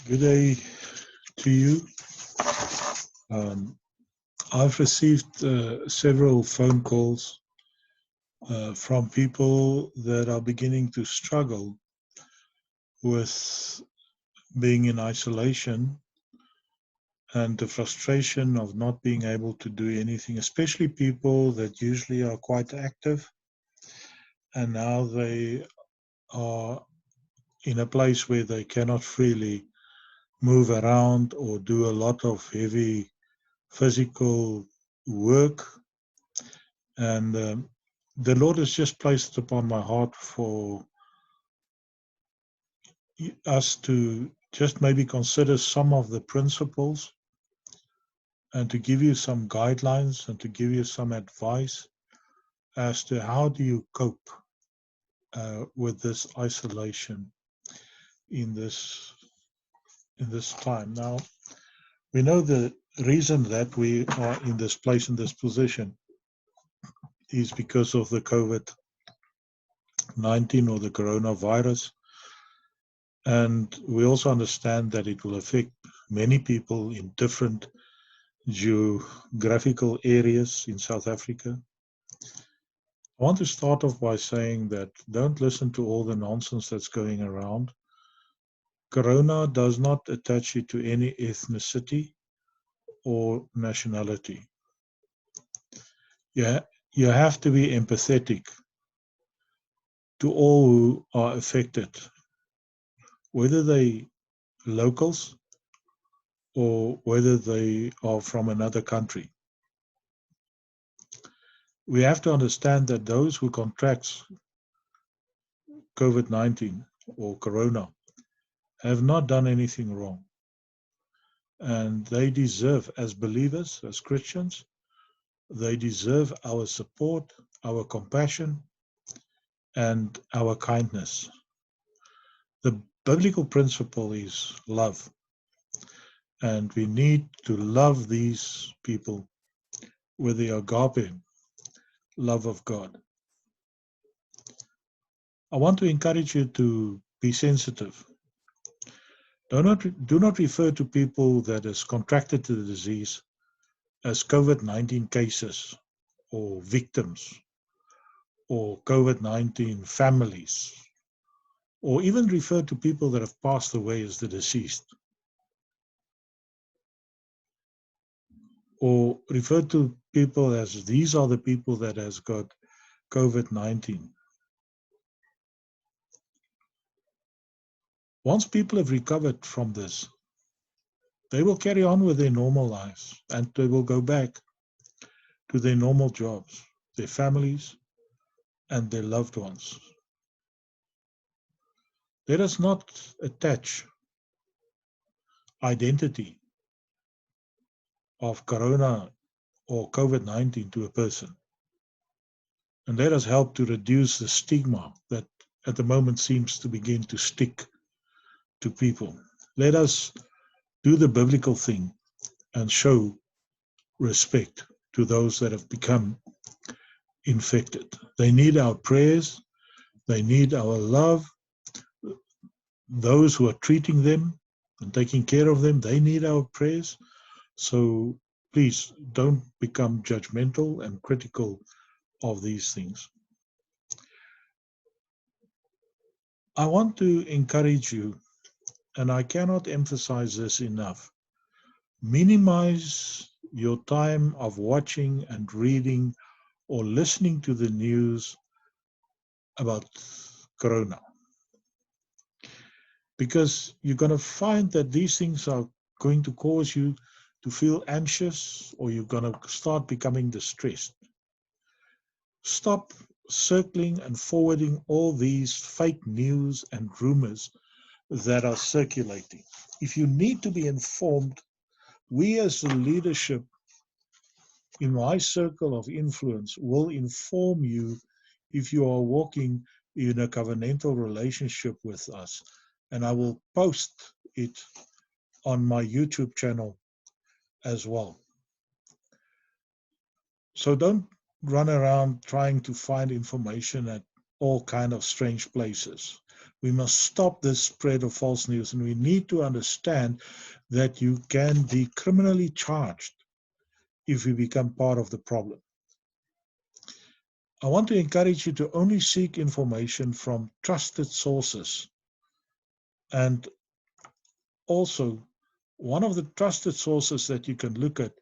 Good day to you. Um, I've received several phone calls from people that are beginning to struggle with being in isolation and the frustration of not being able to do anything, especially people that usually are quite active and now they are in a place where they cannot freely move around or do a lot of heavy physical work. And the Lord has just placed upon my heart for us to just maybe consider some of the principles and to give you some guidelines and to give you some advice as to how do you cope with this isolation in this time. Now, we know the reason that we are in this place, in this position, is because of the COVID-19 or the coronavirus. And we also understand that it will affect many people in different geographical areas in South Africa. I want to start off by saying that don't listen to all the nonsense that's going around. Corona does not attach you to any ethnicity or nationality. You have to be empathetic to all who are affected, whether they locals or whether they are from another country. We have to understand that those who contract COVID-19 or Corona have not done anything wrong. And they deserve, as believers, as Christians, they deserve our support, our compassion, and our kindness. The biblical principle is love. And we need to love these people with the agape love of God. I want to encourage you to be sensitive. Do not refer to people that has contracted the disease as COVID-19 cases or victims or COVID-19 families, or even refer to people that have passed away as the deceased, or refer to people as these are the people that has got COVID-19. Once people have recovered from this, they will carry on with their normal lives and they will go back to their normal jobs, their families, and their loved ones. Let us not attach identity of corona or COVID-19 to a person. And let us help to reduce the stigma that at the moment seems to begin to stick to people. Let us do the biblical thing and show respect to those that have become infected. They need our prayers. They need our love. Those who are treating them and taking care of them, they need our prayers. So please don't become judgmental and critical of these things. I want to encourage you, and I cannot emphasize this enough, minimize your time of watching and reading or listening to the news about Corona. Because you're going to find that these things are going to cause you to feel anxious, or you're going to start becoming distressed. Stop circling and forwarding all these fake news and rumors that are circulating. If you need to be informed, we as the leadership in my circle of influence will inform you if you are walking in a covenantal relationship with us. And I will post it on my YouTube channel as well. So don't run around trying to find information at all kind of strange places. We must stop this spread of false news, and we need to understand that you can be criminally charged if you become part of the problem. I want to encourage you to only seek information from trusted sources. And also, one of the trusted sources that you can look at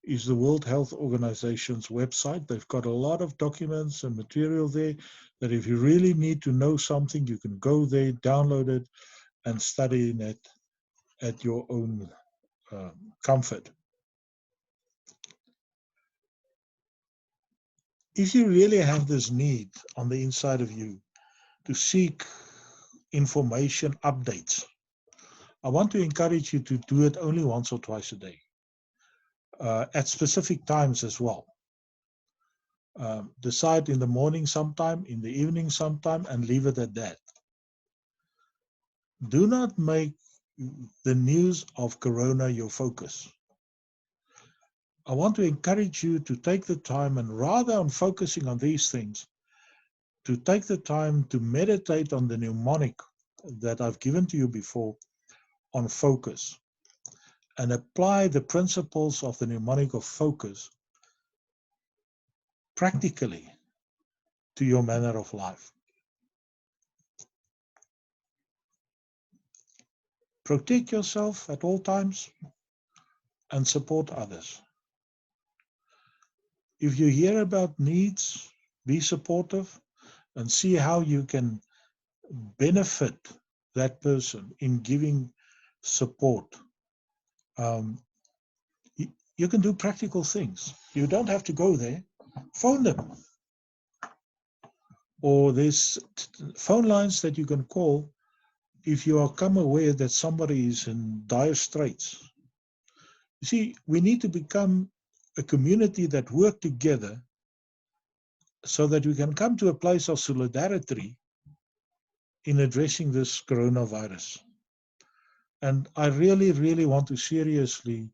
is the World Health Organization's website. They've got a lot of documents and material there that if you really need to know something, you can go there, download it, and study it at your own comfort. If you really have this need on the inside of you to seek information updates, I want to encourage you to do it only once or twice a day, at specific times as well. Decide in the morning sometime, in the evening sometime, and leave it at that. Do not make the news of Corona your focus. I want to encourage you to take the time, and rather than focusing on these things, to take the time to meditate on the mnemonic that I've given to you before on focus, and apply the principles of the mnemonic of focus practically to your manner of life. Protect yourself at all times and support others. If you hear about needs, be supportive and see how you can benefit that person in giving support. You can do practical things. You don't have to go there. Phone them. Or there's phone lines that you can call if you are become aware that somebody is in dire straits. You see, we need to become a community that work together so that we can come to a place of solidarity in addressing this coronavirus. And I really, really want to seriously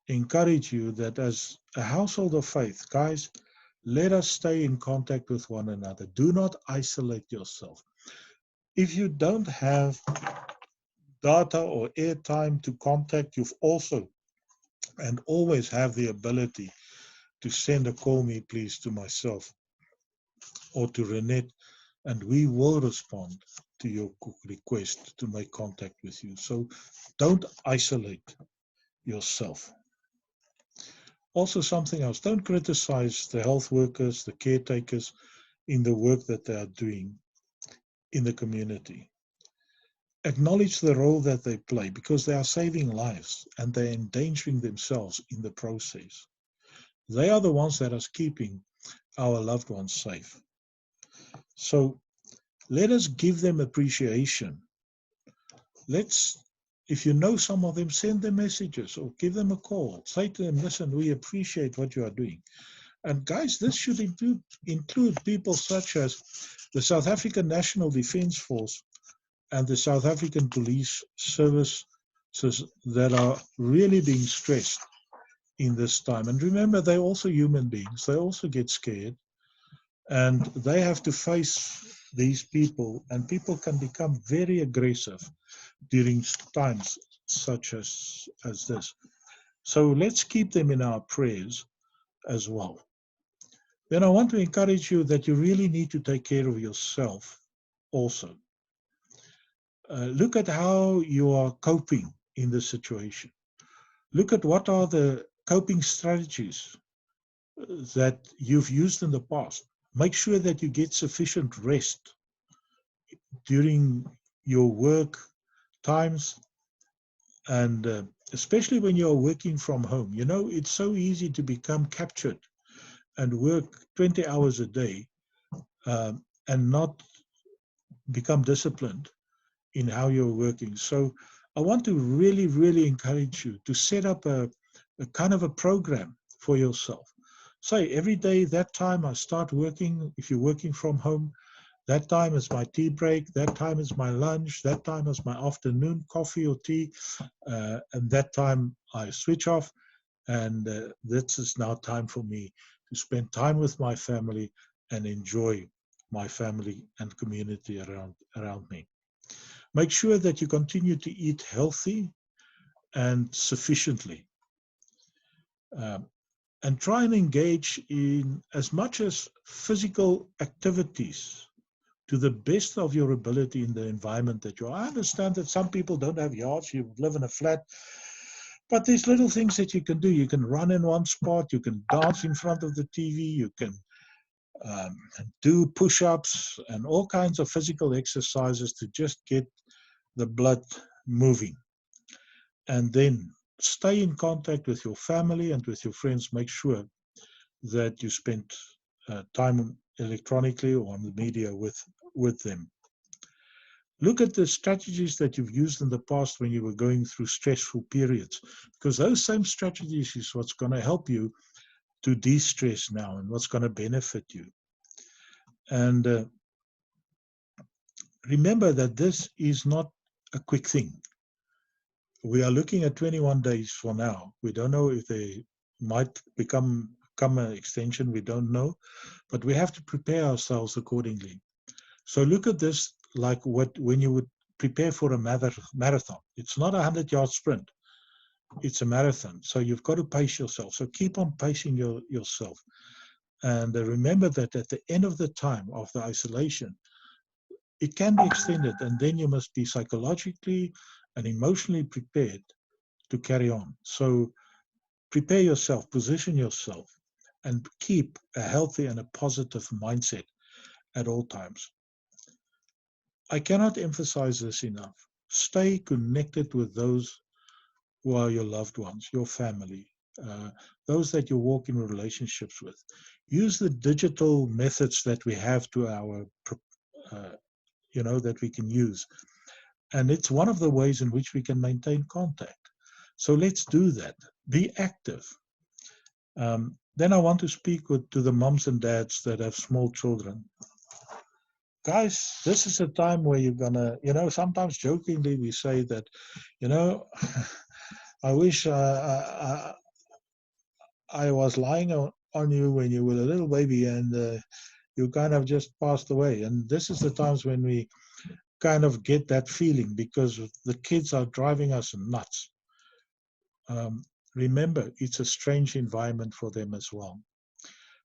encourage you that as a household of faith, guys, let us stay in contact with one another. Do not isolate yourself. If you don't have data or airtime to contact, you've also and always have the ability to send a call me please to myself or to Renette, and we will respond to your request to make contact with you. So don't isolate yourself. Also, something else, don't criticize the health workers, the caretakers in the work that they are doing in the community. Acknowledge the role that they play because they are saving lives and they're endangering themselves in the process. They are the ones that are keeping our loved ones safe. So let us give them appreciation. If you know some of them, send them messages or give them a call. Say to them, listen, we appreciate what you are doing. And guys, this should include people such as the South African National Defence Force and the South African Police Services that are really being stressed in this time. And remember, they're also human beings. They also get scared. And they have to face these people. And people can become very aggressive during times such as this. So let's keep them in our prayers as well. Then I want to encourage you that you really need to take care of yourself also. Look at how you are coping in this situation. Look at what are the coping strategies that you've used in the past. Make sure that you get sufficient rest during your work times, and especially when you're working from home. You know, it's so easy to become captured and work 20 hours a day and not become disciplined in how you're working. So I want to really, really encourage you to set up a kind of a program for yourself. Say every day, that time I start working. If you're working from home, that time is my tea break, that time is my lunch, that time is my afternoon coffee or tea, and that time I switch off, and this is now time for me to spend time with my family and enjoy my family and community around me. Make sure that you continue to eat healthy and sufficiently. Um, and try and engage in as much as physical activities to the best of your ability in the environment that you're. I understand that some people don't have yards, you live in a flat, but there's little things that you can do. You can run in one spot, you can dance in front of the TV, you can um, do push-ups and all kinds of physical exercises to just get the blood moving. And then stay in contact with your family and with your friends. Make sure that you spend time electronically or on the media with them. Look at the strategies that you've used in the past when you were going through stressful periods, because those same strategies is what's going to help you to de-stress now and what's going to benefit you. And remember that this is not a quick thing. We are looking at 21 days for now. We don't know if they might become an extension. We don't know, but we have to prepare ourselves accordingly. So look at this like when you would prepare for a marathon. It's not a 100-yard sprint. It's a marathon. So you've got to pace yourself. So keep on pacing yourself. And remember that at the end of the time of the isolation, it can be extended. And then you must be psychologically and emotionally prepared to carry on. So prepare yourself, position yourself, and keep a healthy and a positive mindset at all times. I cannot emphasize this enough. Stay connected with those who are your loved ones, your family, those that you walk in relationships with. Use the digital methods that we have to our, that we can use. And it's one of the ways in which we can maintain contact. So let's do that. Be active. Then I want to speak to the moms and dads that have small children. Guys, this is a time where you're gonna, sometimes jokingly we say that, I wish I was lying on you when you were a little baby and you kind of just passed away. And this is the times when we kind of get that feeling because the kids are driving us nuts. Remember, it's a strange environment for them as well.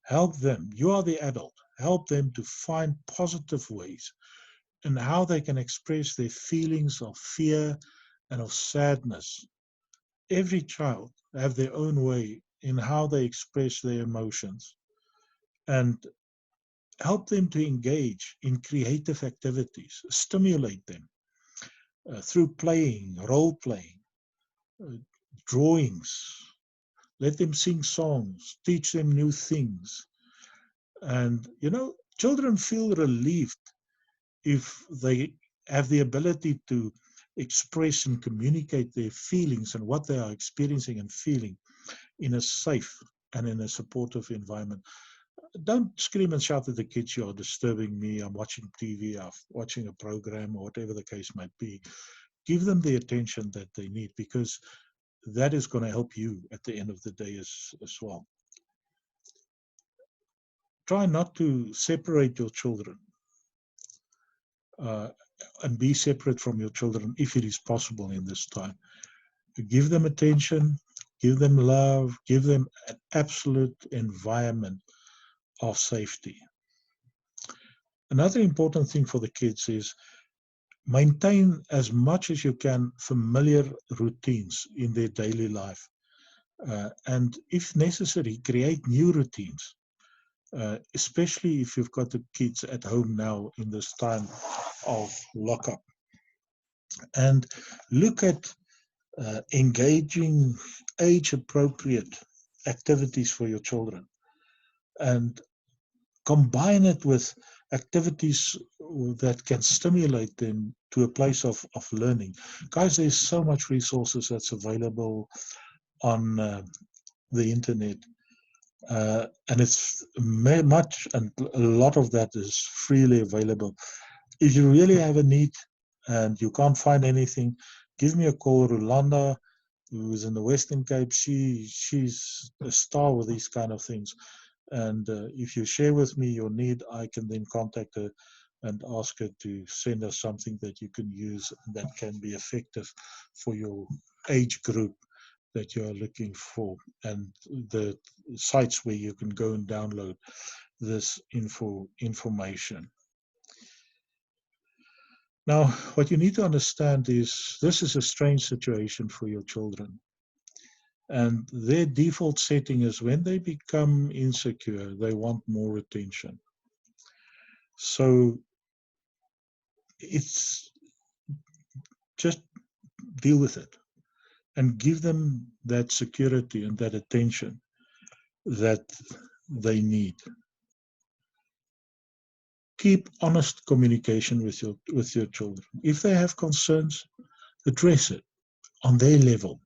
Help them. You are the adult. Help them to find positive ways in how they can express their feelings of fear and of sadness. Every child have their own way in how they express their emotions, and help them to engage in creative activities, stimulate them through playing, role playing, drawings. Let them sing songs, teach them new things. And, children feel relieved if they have the ability to express and communicate their feelings and what they are experiencing and feeling in a safe and in a supportive environment. Don't scream and shout at the kids, "You're disturbing me, I'm watching TV, I'm watching a program," or whatever the case might be. Give them the attention that they need, because that is going to help you at the end of the day as well. Try not to separate your children and be separate from your children if it is possible in this time. Give them attention, give them love, give them an absolute environment of safety. Another important thing for the kids is maintain as much as you can familiar routines in their daily life. And if necessary, create new routines, especially if you've got the kids at home now in this time of lockup. And look at engaging age-appropriate activities for your children, and combine it with activities that can stimulate them to a place of learning. Guys, there's so much resources that's available on the internet, and it's much, and a lot of that is freely available. If you really have a need and you can't find anything, give me a call. Rolanda, who's in the Western Cape, she's a star with these kind of things. And if you share with me your need, I can then contact her and ask her to send us something that you can use and that can be effective for your age group that you are looking for, and the sites where you can go and download this information. Now, what you need to understand is this is a strange situation for your children. And their default setting is when they become insecure, they want more attention. So it's just deal with it and give them that security and that attention that they need. Keep honest communication with your children. If they have concerns, address it on their level,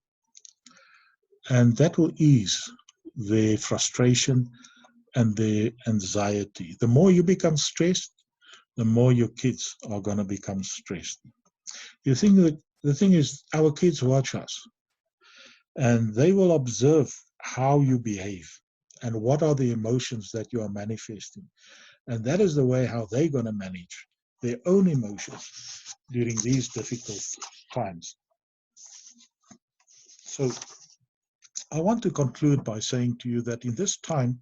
and that will ease their frustration and their anxiety. The more you become stressed, the more your kids are going to become stressed. You think that the thing is, our kids watch us, and they will observe how you behave and what are the emotions that you are manifesting. And that is the way how they're going to manage their own emotions during these difficult times. So I want to conclude by saying to you that in this time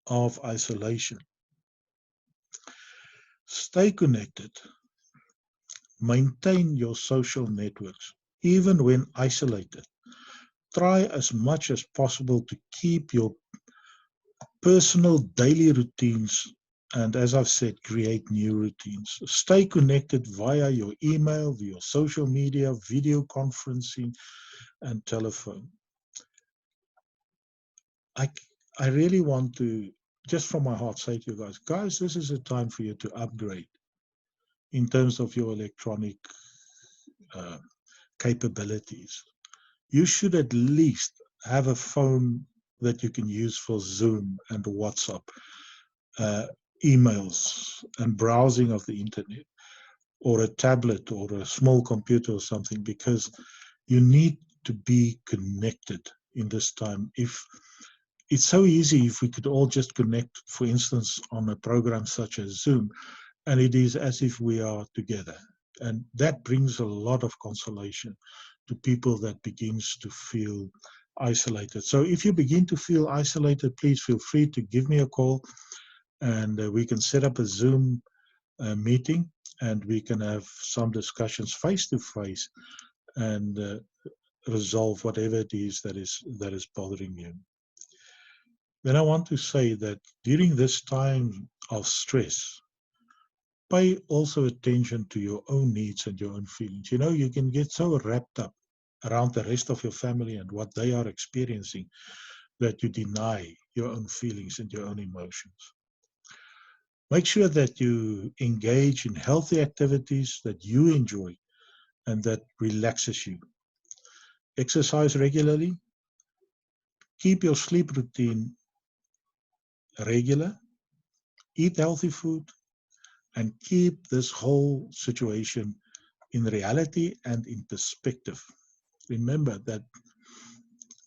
of isolation, stay connected, maintain your social networks, even when isolated. Try as much as possible to keep your personal daily routines, and as I've said, create new routines. Stay connected via your email, your social media, video conferencing, and telephone. I really want to, just from my heart, say to you guys, this is a time for you to upgrade in terms of your electronic uh, capabilities. You should at least have a phone that you can use for Zoom and WhatsApp, emails and browsing of the internet, or a tablet or a small computer or something, because you need to be connected in this time. If it's so easy if we could all just connect, for instance, on a program such as Zoom, and it is as if we are together. And that brings a lot of consolation to people that begins to feel isolated. So if you begin to feel isolated, please feel free to give me a call, and we can set up a Zoom meeting, and we can have some discussions face to face and resolve whatever it is that is bothering you. Then I want to say that during this time of stress, pay also attention to your own needs and your own feelings. You know, you can get so wrapped up around the rest of your family and what they are experiencing that you deny your own feelings and your own emotions. Make sure that you engage in healthy activities that you enjoy and that relaxes you. Exercise regularly. Keep your sleep routine regular. Eat healthy food, and keep this whole situation in reality and in perspective. Remember that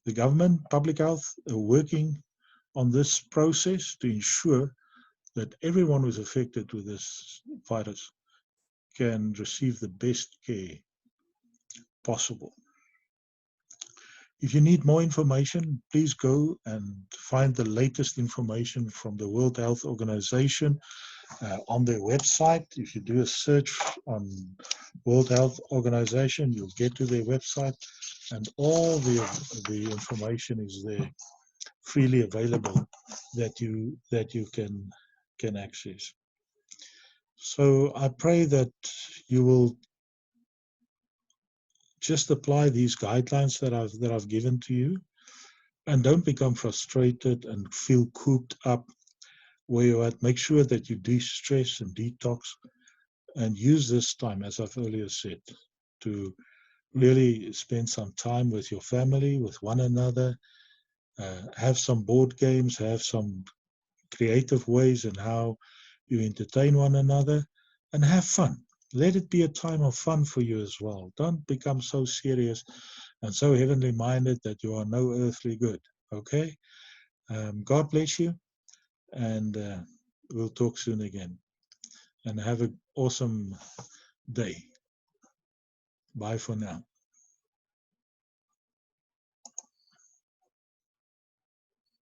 the government, public health, are working on this process to ensure that everyone who's affected with this virus can receive the best care possible. If you need more information, please go and find the latest information from the World Health Organization on their website. If you do a search on World Health Organization, you'll get to their website, and all the information is there, freely available, that you can access. So I pray that you will just apply these guidelines that I've given to you, and don't become frustrated and feel cooped up where you're at. Make sure that you de-stress and detox, and use this time, as I've earlier said, to really spend some time with your family, with one another, have some board games, have some creative ways in how you entertain one another, and have fun. Let it be a time of fun for you as well. Don't become so serious and so heavenly minded that you are no earthly good. Okay? God bless you, and we'll talk soon again. and have an awesome day. Bye for now.